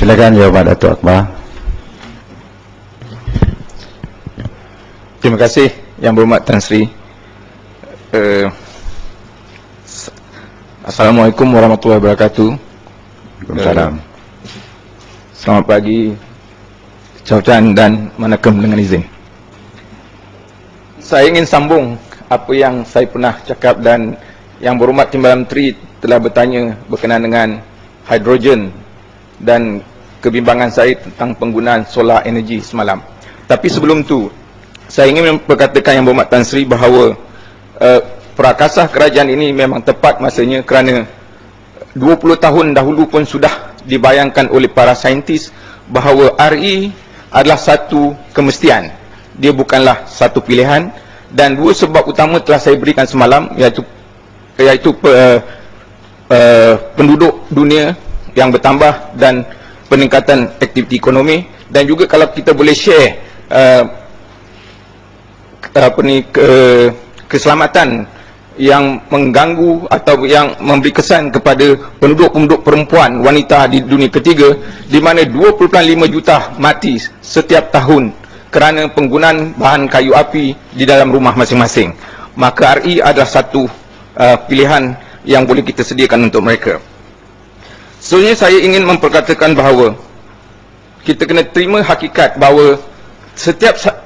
Silakan jawaban Datuk Akbar. Terima kasih Yang Berhormat Tan Sri. Assalamualaikum warahmatullahi wabarakatuh. Waalaikumsalam. Selamat pagi, Caucan dan Manakem dengan izin. Saya ingin sambung apa yang saya pernah cakap dan Yang Berhormat Timbalan Menteri telah bertanya berkenaan dengan hidrogen dan kebimbangan saya tentang penggunaan solar energy semalam. Tapi sebelum tu, saya ingin memperkatakan Yang Berhormat Tan Sri bahawa prakasah kerajaan ini memang tepat masanya kerana 20 tahun dahulu pun sudah dibayangkan oleh para saintis bahawa RE adalah satu kemestian. Dia bukanlah satu pilihan, dan dua sebab utama telah saya berikan semalam, iaitu penduduk dunia yang bertambah dan peningkatan aktiviti ekonomi, dan juga kalau kita boleh share keselamatan yang mengganggu atau yang memberi kesan kepada penduduk-penduduk perempuan wanita di dunia ketiga, di mana 2.5 juta mati setiap tahun kerana penggunaan bahan kayu api di dalam rumah masing-masing. Maka RE adalah satu pilihan yang boleh kita sediakan untuk mereka. Sebenarnya saya ingin memperkatakan bahawa kita kena terima hakikat bahawa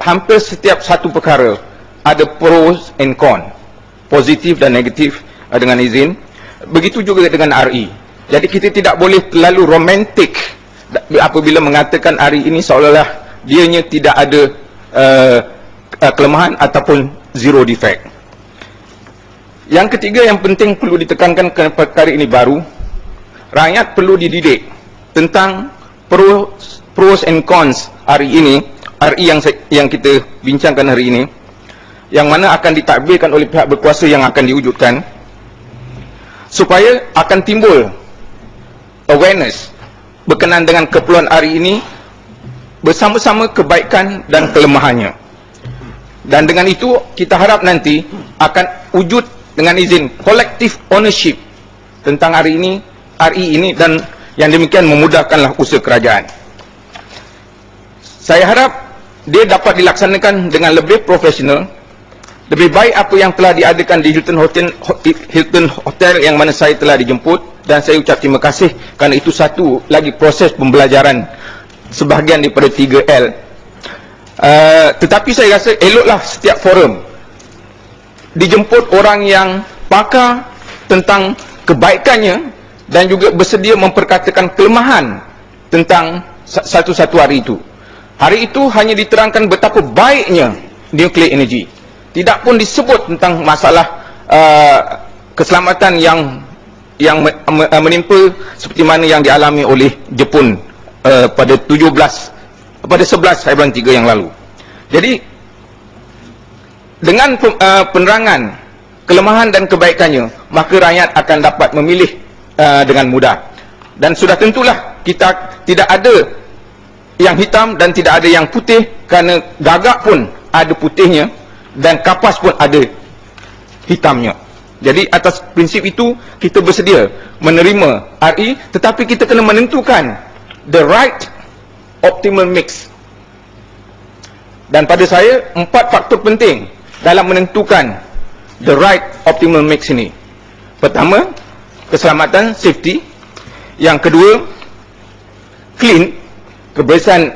hampir setiap satu perkara ada pros and cons, positif dan negatif dengan izin. Begitu juga dengan RE. Jadi kita tidak boleh terlalu romantik apabila mengatakan RE ini seolah-olah dianya tidak ada kelemahan ataupun zero defect. Yang ketiga yang penting perlu ditekankan kerana perkara ini baru, rakyat perlu dididik tentang pros and cons RE ini, RE yang kita bincangkan hari ini, yang mana akan ditadbirkan oleh pihak berkuasa yang akan diwujudkan, supaya akan timbul awareness berkenaan dengan keperluan RE ini bersama-sama kebaikan dan kelemahannya. Dan dengan itu kita harap nanti akan wujud dengan izin collective ownership tentang RE ini, dan yang demikian memudahkanlah usaha kerajaan. Saya harap dia dapat dilaksanakan dengan lebih profesional, lebih baik apa yang telah diadakan di Hilton Hotel yang mana saya telah dijemput, dan saya ucap terima kasih kerana itu satu lagi proses pembelajaran sebahagian daripada 3L. Tetapi saya rasa eloklah setiap forum dijemput orang yang pakar tentang kebaikannya dan juga bersedia memperkatakan kelemahan tentang satu-satu hari itu. Hari itu hanya diterangkan betapa baiknya nuclear energy. Tidak pun disebut tentang masalah keselamatan yang menimpa seperti mana yang dialami oleh Jepun pada 11 Februari 3 yang lalu. Jadi dengan penerangan kelemahan dan kebaikannya, maka rakyat akan dapat memilih dengan mudah. Dan sudah tentulah kita tidak ada yang hitam dan tidak ada yang putih, kerana gagak pun ada putihnya dan kapas pun ada hitamnya. Jadi atas prinsip itu kita bersedia menerima RE, tetapi kita kena menentukan the right optimal mix. Dan pada saya 4 faktor penting dalam menentukan the right optimal mix ini. Pertama, keselamatan, safety. Yang kedua, clean, kebersihan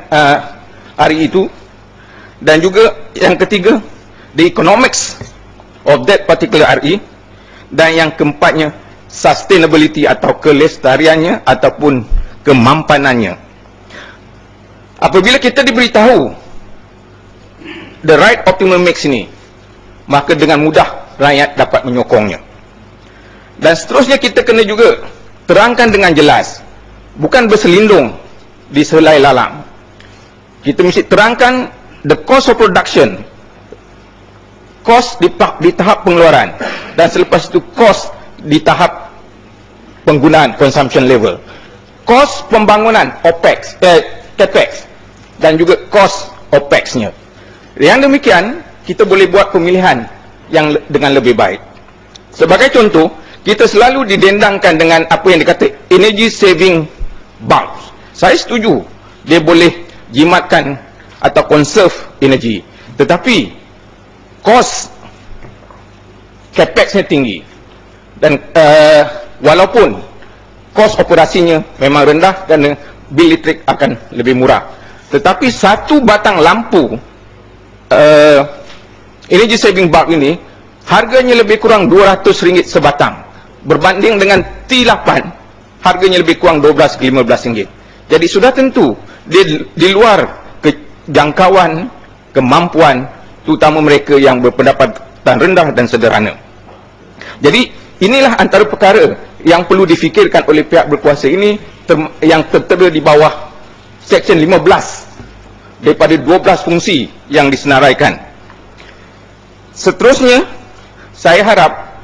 RE itu. Dan juga yang ketiga, the economics of that particular RE. Dan yang keempatnya, sustainability atau kelestariannya ataupun kemampanannya. Apabila kita diberitahu the right optimal mix ini, maka dengan mudah rakyat dapat menyokongnya. Dan seterusnya kita kena juga terangkan dengan jelas, bukan berselindung di selai lalang. Kita mesti terangkan the cost of production, cost di tahap pengeluaran, dan selepas itu cost di tahap penggunaan consumption level, cost pembangunan OPEX, CAPEX, dan juga cost OPEX-nya. Yang demikian kita boleh buat pemilihan yang dengan lebih baik. Sebagai contoh, kita selalu didendangkan dengan apa yang dikata energy saving bulbs. Saya setuju dia boleh jimatkan atau conserve energi, tetapi kos capex-nya tinggi, dan walaupun kos operasinya memang rendah dan bil listrik akan lebih murah, tetapi satu batang lampu energy saving bulb ini harganya lebih kurang RM200 sebatang, berbanding dengan T8 harganya lebih kurang 12 ke 15 ringgit. Jadi sudah tentu dia di luar jangkauan kemampuan terutama mereka yang berpendapatan rendah dan sederhana. Jadi inilah antara perkara yang perlu difikirkan oleh pihak berkuasa ini, yang tertera di bawah Seksyen 15 daripada 12 fungsi yang disenaraikan. Seterusnya, saya harap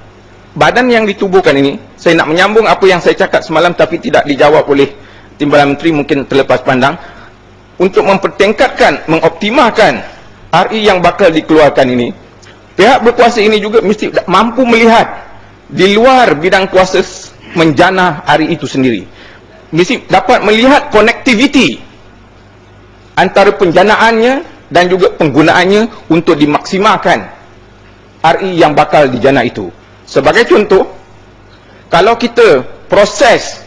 badan yang ditubuhkan ini, saya nak menyambung apa yang saya cakap semalam tapi tidak dijawab oleh Timbalan Menteri, mungkin terlepas pandang, untuk mempertingkatkan, mengoptimalkan RE yang bakal dikeluarkan ini. Pihak berkuasa ini juga mesti mampu melihat di luar bidang kuasa menjana RE itu sendiri. Mesti dapat melihat konektiviti antara penjanaannya dan juga penggunaannya untuk dimaksimalkan RE yang bakal dijana itu. Sebagai contoh, kalau kita proses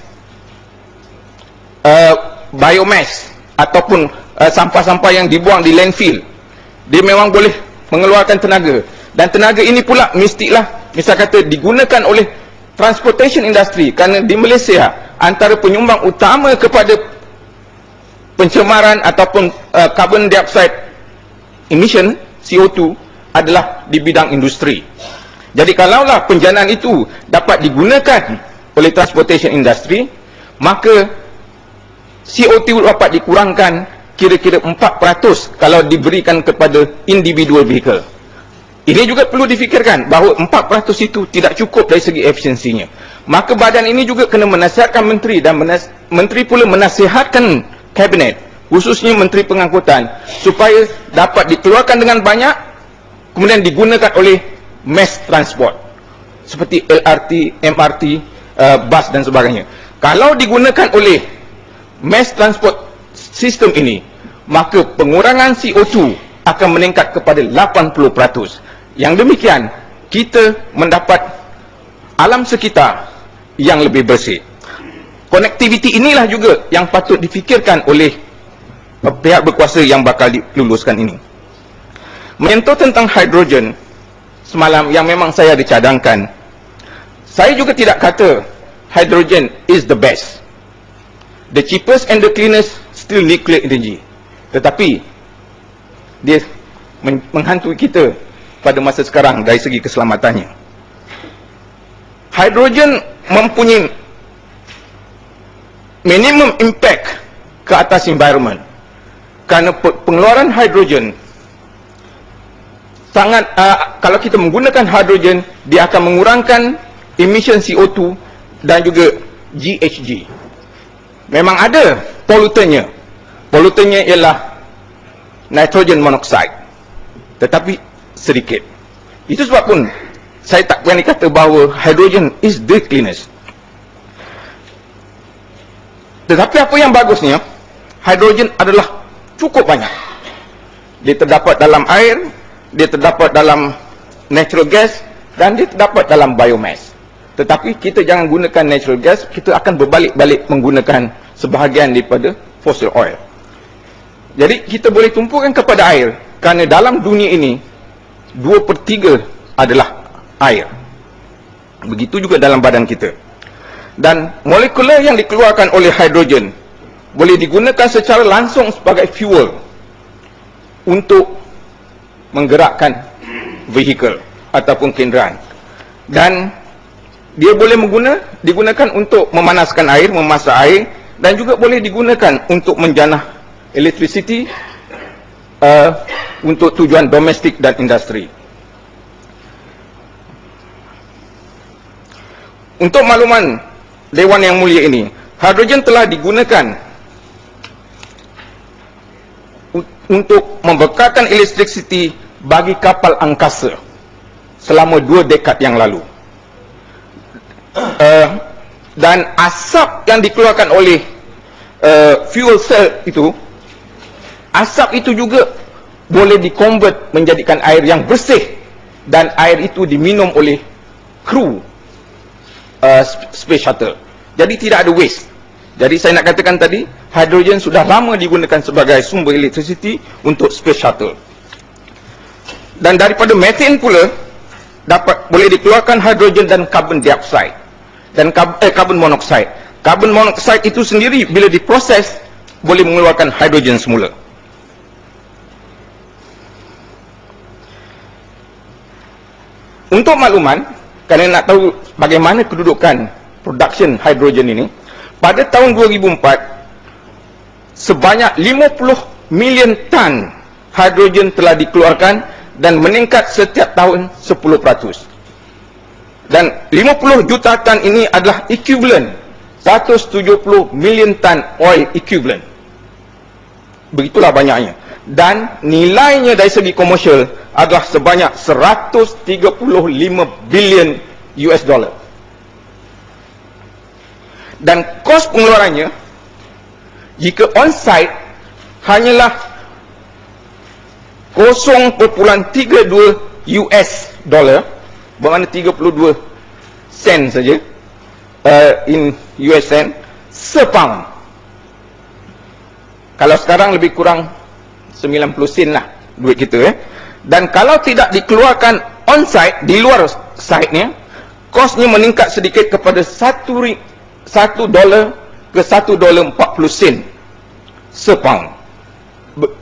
biomass ataupun sampah-sampah yang dibuang di landfill, dia memang boleh mengeluarkan tenaga, dan tenaga ini pula mestilah misal kata digunakan oleh transportation industry, kerana di Malaysia antara penyumbang utama kepada pencemaran ataupun carbon dioxide emission CO2 adalah di bidang industri. Jadi kalaulah penjanaan itu dapat digunakan oleh transportation industry, maka CO2 dapat dikurangkan kira-kira 4% kalau diberikan kepada individual vehicle. Ini juga perlu difikirkan bahawa 4% itu tidak cukup dari segi efisiensinya. Maka badan ini juga kena menasihatkan menteri, dan menteri pula menasihatkan kabinet, khususnya menteri pengangkutan, supaya dapat dikeluarkan dengan banyak, kemudian digunakan oleh mass transport seperti LRT, MRT, bus dan sebagainya. Kalau digunakan oleh mass transport sistem ini, maka pengurangan CO2 akan meningkat kepada 80%. Yang demikian, kita mendapat alam sekitar yang lebih bersih. Konektiviti inilah juga yang patut difikirkan oleh pihak berkuasa yang bakal diluluskan ini. Menyentuh tentang hidrogen semalam yang memang saya dicadangkan, saya juga tidak kata hydrogen is the best. The cheapest and the cleanest still nuclear energy. Tetapi dia menghantui kita pada masa sekarang dari segi keselamatannya. Hydrogen mempunyai minimum impact ke atas environment, kerana pengeluaran hidrogen sangat, kalau kita menggunakan hidrogen, dia akan mengurangkan emission CO2 dan juga GHG. Memang ada polutannya. Polutannya ialah nitrogen monoxide, tetapi sedikit. Itu sebab pun saya tak berani kata bahawa hydrogen is the cleanest. Tetapi apa yang bagusnya, hydrogen adalah cukup banyak. Dia terdapat dalam air, dia terdapat dalam natural gas, dan dia terdapat dalam biomass. Tetapi kita jangan gunakan natural gas, kita akan berbalik-balik menggunakan sebahagian daripada fossil oil. Jadi kita boleh tumpukan kepada air, kerana dalam dunia ini 2/3 adalah air. Begitu juga dalam badan kita. Dan molekula yang dikeluarkan oleh hidrogen boleh digunakan secara langsung sebagai fuel untuk menggerakkan vehicle ataupun kenderaan. Dan dia boleh digunakan untuk memanaskan air, memasak air, dan juga boleh digunakan untuk menjanah electricity untuk tujuan domestik dan industri. Untuk makluman Dewan Yang Mulia ini, hidrogen telah digunakan untuk membekalkan electricity bagi kapal angkasa selama 2 dekad yang lalu. Dan asap yang dikeluarkan oleh fuel cell itu, asap itu juga boleh di-convert menjadikan air yang bersih, dan air itu diminum oleh kru space shuttle. Jadi tidak ada waste. Jadi saya nak katakan tadi, hidrogen sudah lama digunakan sebagai sumber elektrisiti untuk space shuttle. Dan daripada methane pula boleh dikeluarkan hidrogen dan carbon dioxide dan carbon monoxide. Carbon monoxide itu sendiri bila diproses boleh mengeluarkan hidrogen semula. Untuk makluman, kerana nak tahu bagaimana kedudukan production hidrogen ini, pada tahun 2004 sebanyak 50 million tan hidrogen telah dikeluarkan dan meningkat setiap tahun 10%. Dan 50 juta tan ini adalah equivalent 170 million tan oil equivalent. Begitulah banyaknya. Dan nilainya dari segi komersial adalah sebanyak 135 bilion US dollar. Dan kos pengeluarannya jika on-site hanyalah 0.32 US dollar, bermakna 32 sen saja, in US cent, sepound. Kalau sekarang lebih kurang 90 sen lah duit kita. Dan kalau tidak dikeluarkan on-site, di luar site-nya, kosnya meningkat sedikit kepada $1 ke $1.40 sepound.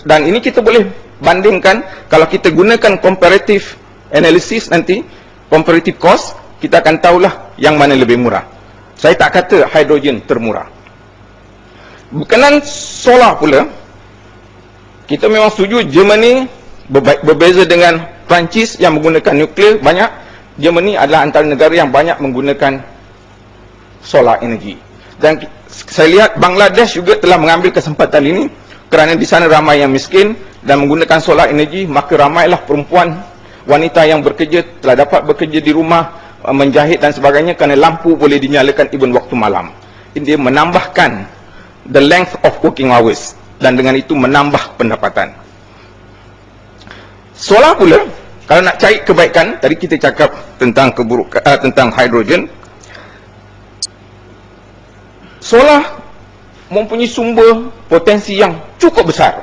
Dan ini kita boleh bandingkan, kalau kita gunakan comparative analysis nanti, comparative cost, kita akan tahulah yang mana lebih murah. Saya tak kata hidrogen termurah. Berkenaan solar pula, kita memang setuju Germany berbeza dengan Perancis yang menggunakan nuklear banyak. Germany adalah antara negara yang banyak menggunakan solar energy. Dan saya lihat Bangladesh juga telah mengambil kesempatan ini, kerana di sana ramai yang miskin dan menggunakan solar energy, maka ramailah perempuan, wanita yang bekerja telah dapat bekerja di rumah, menjahit dan sebagainya, kerana lampu boleh dinyalakan even waktu malam. Ini menambahkan the length of working hours, dan dengan itu menambah pendapatan. Solar pula, kalau nak cari kebaikan, tadi kita cakap tentang keburukan, tentang hidrogen. Solar mempunyai sumber potensi yang cukup besar.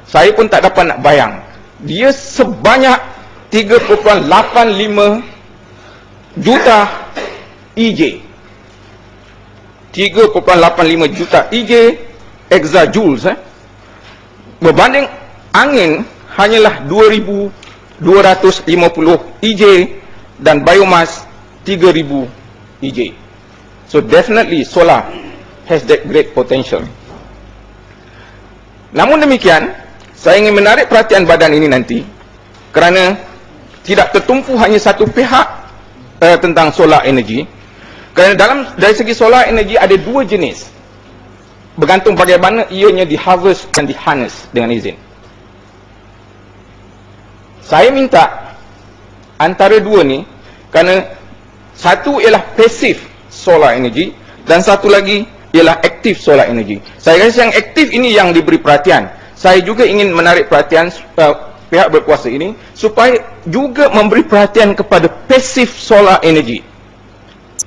Saya pun tak dapat nak bayang. Dia sebanyak 3.85 juta EJ. 3.85 juta EJ exajoules. Berbanding angin hanyalah 2,250 EJ dan biomass 3,000 EJ. So definitely solar has that great potential. Namun demikian, saya ingin menarik perhatian badan ini nanti, kerana tidak tertumpu hanya satu pihak tentang solar energy. Kerana dari segi solar energy ada dua jenis, bergantung bagaimana ianya di-harvest dan di-harness dengan izin. Saya minta antara dua ni, kerana satu ialah passive solar energy dan satu lagi ialah active solar energy. Saya rasa yang aktif ini yang diberi perhatian. Saya juga ingin menarik perhatian pihak berkuasa ini supaya juga memberi perhatian kepada passive solar energy,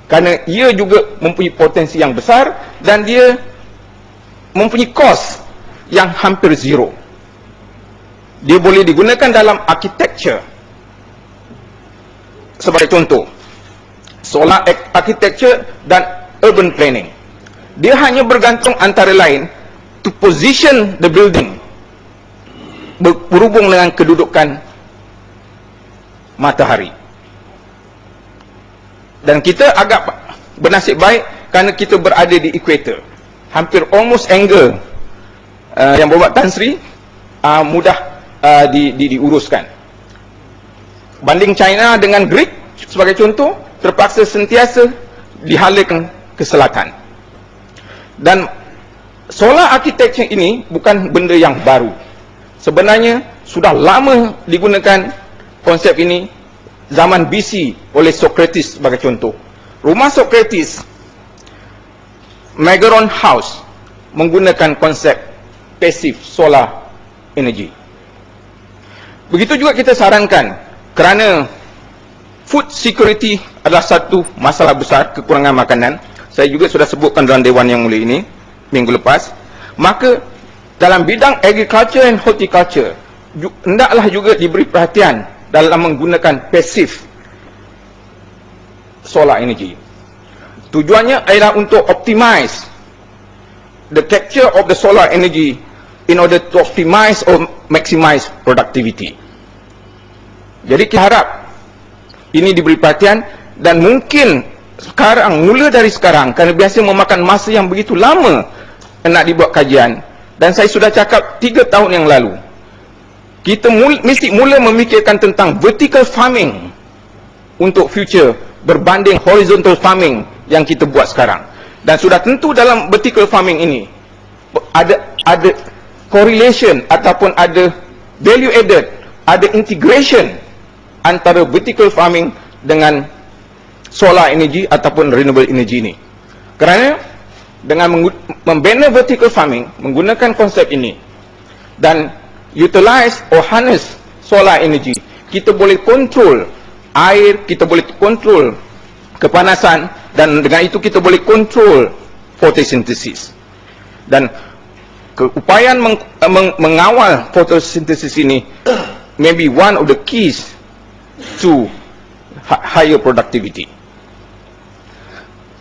kerana ia juga mempunyai potensi yang besar dan dia mempunyai kos yang hampir zero. Dia boleh digunakan dalam architecture. Sebagai contoh, solar architecture dan urban planning. Dia hanya bergantung antara lain to position the building, berhubung dengan kedudukan matahari. Dan kita agak bernasib baik kerana kita berada di equator, hampir almost angle yang berbuat Tan Sri mudah diuruskan. Banding China dengan Greek sebagai contoh, terpaksa sentiasa dihalakan ke selatan. Dan solar architecture ini bukan benda yang baru. Sebenarnya sudah lama digunakan konsep ini zaman BC oleh Socrates sebagai contoh. Rumah Socrates, Megaron House, menggunakan konsep passive solar energy. Begitu juga kita sarankan, kerana food security adalah satu masalah besar, kekurangan makanan. Saya juga sudah sebutkan dalam Dewan Yang Mulia ini minggu lepas. Maka dalam bidang agriculture and horticulture hendaklah juga diberi perhatian dalam menggunakan passive solar energy. Tujuannya adalah untuk optimize the capture of the solar energy in order to optimize or maximize productivity. Jadi kita harap ini diberi perhatian, dan mungkin sekarang, mula dari sekarang, kerana biasa memakan masa yang begitu lama nak dibuat kajian, dan saya sudah cakap 3 tahun yang lalu, kita mesti mula memikirkan tentang vertical farming untuk future berbanding horizontal farming yang kita buat sekarang. Dan sudah tentu dalam vertical farming ini ada correlation ataupun ada value added, ada integration antara vertical farming dengan solar energy ataupun renewable energy ini. Kerana dengan membina vertical farming, menggunakan konsep ini dan utilize or harness solar energy, kita boleh kontrol air, kita boleh kontrol kepanasan, dan dengan itu kita boleh kontrol photosynthesis. Dan keupayaan mengawal photosynthesis ini maybe one of the keys to higher productivity.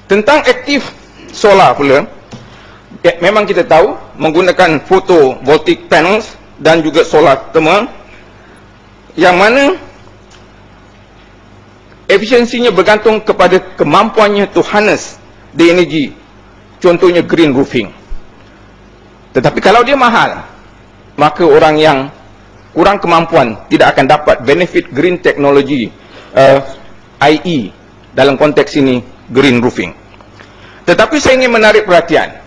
Tentang aktif solar pula, memang kita tahu menggunakan photovoltaic panels dan juga solar thermal, yang mana efisiensinya bergantung kepada kemampuannya to harness the energy, contohnya green roofing. Tetapi kalau dia mahal, maka orang yang kurang kemampuan tidak akan dapat benefit green technology, i.e. dalam konteks ini green roofing. Tetapi saya ingin menarik perhatian,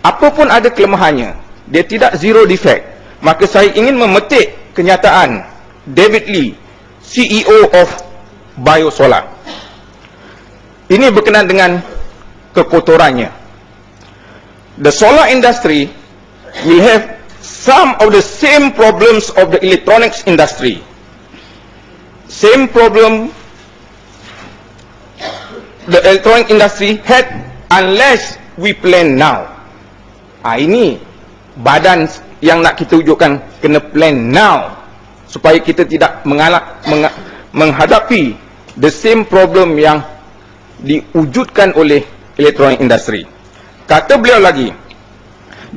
apapun ada kelemahannya, dia tidak zero defect. Maka saya ingin memetik kenyataan David Lee, CEO of Biosolar. Ini berkenaan dengan kekotorannya. The solar industry will have some of the same problems of the electronics industry. Same problem the electronic industry had unless we plan now. Ini badan yang nak kita wujudkan, kena plan now supaya kita tidak menghadapi the same problem yang diwujudkan oleh electronic industry. Kata beliau lagi,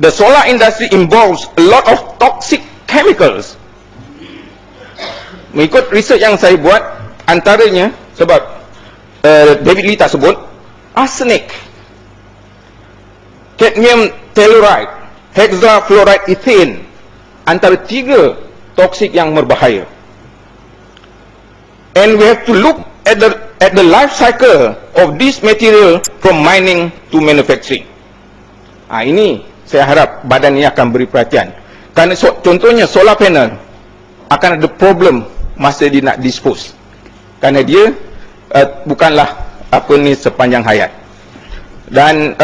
the solar industry involves a lot of toxic chemicals. Mengikut research yang saya buat, antaranya, sebab David Lee tak sebut, arsenic, cadmium telluride, hexafluoride ethane, antara 3 toksik yang berbahaya. And we have to look at the life cycle of this material from mining to manufacturing. Ini saya harap badan ini akan beri perhatian. Kerana contohnya solar panel akan ada problem masa dia nak dispose. Kerana dia bukanlah sepanjang hayat. Dan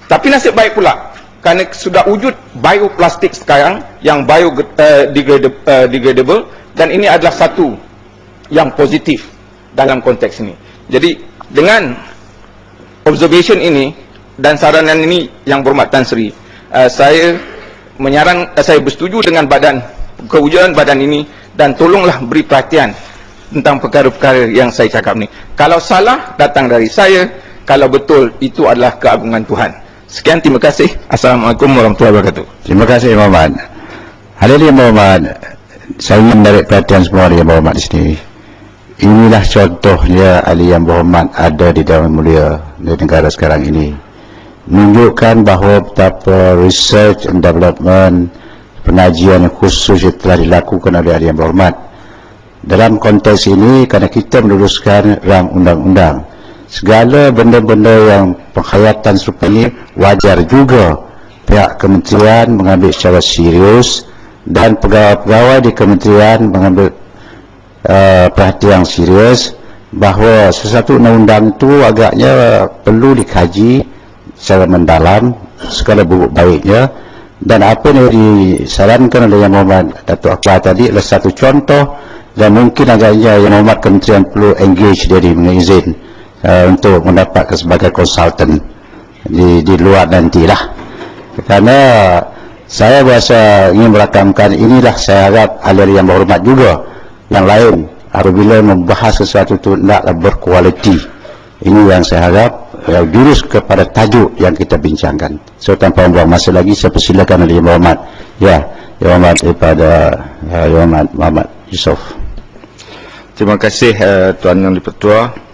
tapi nasib baik pula, kerana sudah wujud bioplastik sekarang yang biodegradable, dan ini adalah satu yang positif dalam konteks ini. Jadi dengan observation ini dan saranan ini, Yang Berhormat Tan Sri, saya bersetuju dengan kewujudan badan ini, dan tolonglah beri perhatian tentang perkara-perkara yang saya cakap ni. Kalau salah, datang dari saya. Kalau betul, itu adalah keagungan Tuhan. Sekian, terima kasih. Assalamualaikum warahmatullahi wabarakatuh. Terima kasih, Yang Berhormat. Hadirin Yang Berhormat, saya ingin menarik perhatian semua Yang Berhormat di sini. Inilah contohnya ahli Yang Berhormat ada di Dewan Mulia di negara sekarang ini. Menunjukkan bahawa betapa research and development, pengajian yang khusus yang telah dilakukan oleh ahli Yang Berhormat. Dalam konteks ini, kerana kita meneruskan rang undang-undang, segala benda-benda yang penghayatan serupa ini wajar juga pihak kementerian mengambil secara serius, dan pegawai-pegawai di kementerian mengambil perhatian serius bahawa sesuatu undang-undang itu agaknya perlu dikaji secara mendalam segala buruk baiknya. Dan apa yang disarankan oleh Yang Berhormat Datuk Akbar tadi adalah satu contoh, dan mungkin agaknya Yang Berhormat Kementerian perlu engage diri mengizin untuk mendapatkan sebagai konsultan di luar nantilah. Kerana saya rasa ingin merakamkan, inilah saya harap ahli yang berhormat juga yang lain apabila membahas sesuatu itu hendaklah berkualiti. Ini yang saya harap jurus kepada tajuk yang kita bincangkan. So tanpa membuang masa lagi, saya persilakan oleh Yang Berhormat. Ya, Yang Berhormat daripada Yang Berhormat Muhammad Yusof. Terima kasih Tuan Yang di-Pertua.